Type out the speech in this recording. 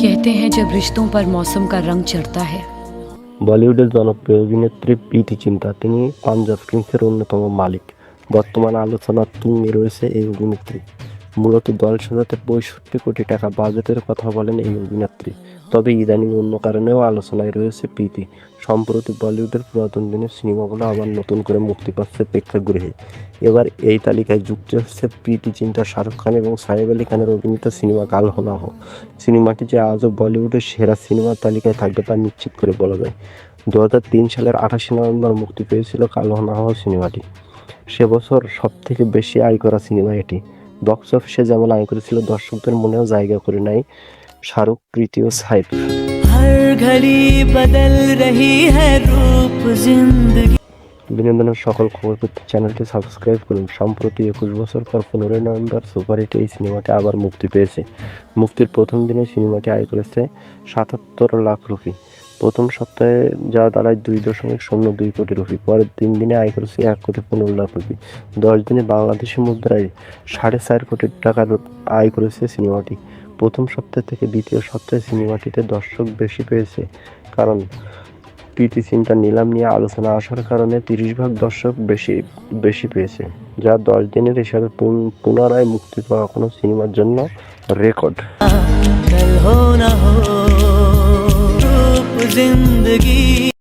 कहते हैं जब रिश्तों पर मौसम का रंग चढ़ता है। বলিউডের জনপ্রিয় অভিনেত্রী প্রীতি জিন্টা, তিনি পাঞ্জাব কিংসের অন্যতম মালিক। বর্তমানে আলোচনার তুঙ্গে রয়েছে এই অভিনেত্রী। মূলত দল সাজাতে ৬৫ কোটি টাকা বাজেটের কথা বলেন এই অভিনেত্রী। তবে ইদানিং অন্য কারণেও আলোচনায় রয়েছে প্রীতি। সম্প্রতি বলিউডের পুরাতন দিনের সিনেমাগুলো আবার নতুন করে মুক্তি পাচ্ছে প্রেক্ষাগৃহে। এবার এই তালিকায় যুক্ত হচ্ছে প্রীতি জিন্টা, শাহরুখ খান এবং সাইফ আলী খানের অভিনীত সিনেমা কাল হো না হো। সিনেমাটি যে আজও বলিউডের সেরা সিনেমার তালিকায় থাকবে তা নিশ্চিত করে বলা যায়। ২০০৩ সালের ২৮ নভেম্বর মুক্তি পেয়েছিল কাল হো না হো সিনেমাটি। সে বছর সবথেকে বেশি আয় করা সিনেমা এটি। বক্স অফিসে যেমন আয় করেছিল, দর্শকদের মনেও জায়গা করে নেয় শাহরুখ, প্রীতি ও সাইফ। हर घड़ी बदल रही है रूप जिंदगी। বিনোদনের সকল খবর পেতে চ্যানেলটি সাবস্ক্রাইব করুন। সম্প্রতি ২১ বছর পর ১৫ নভেম্বর সুপারহিট এই সিনেমাটি আবার মুক্তি পেয়েছে। মুক্তির প্রথম দিনে সিনেমাটি আয় করেছে ৭৭ লাখ রুপি। প্রথম সপ্তাহে যা দাঁড়ায় ২.০২ কোটি রুপি। পরের ৩ দিনে আয় করেছে ১,১৫,০০,০০০ রুপি। ১০ দিনে বাংলাদেশি মুদ্রায় ৪.৫ কোটি টাকার আয় করেছে সিনেমাটি। প্রথম সপ্তাহ থেকে দ্বিতীয় সপ্তাহে সিনেমাটিতে দর্শক বেশি পেয়েছে, কারণ প্রীতি জিন্টার নিলাম নিয়ে আলোচনা আসার কারণে ৩০ ভাগ দর্শক বেশি পেয়েছে, যা ১০ দিনের হিসাবে পুনরায় মুক্তি পাওয়া কোনো সিনেমার জন্য রেকর্ড। कल हो ना हो रूप जिंदगी।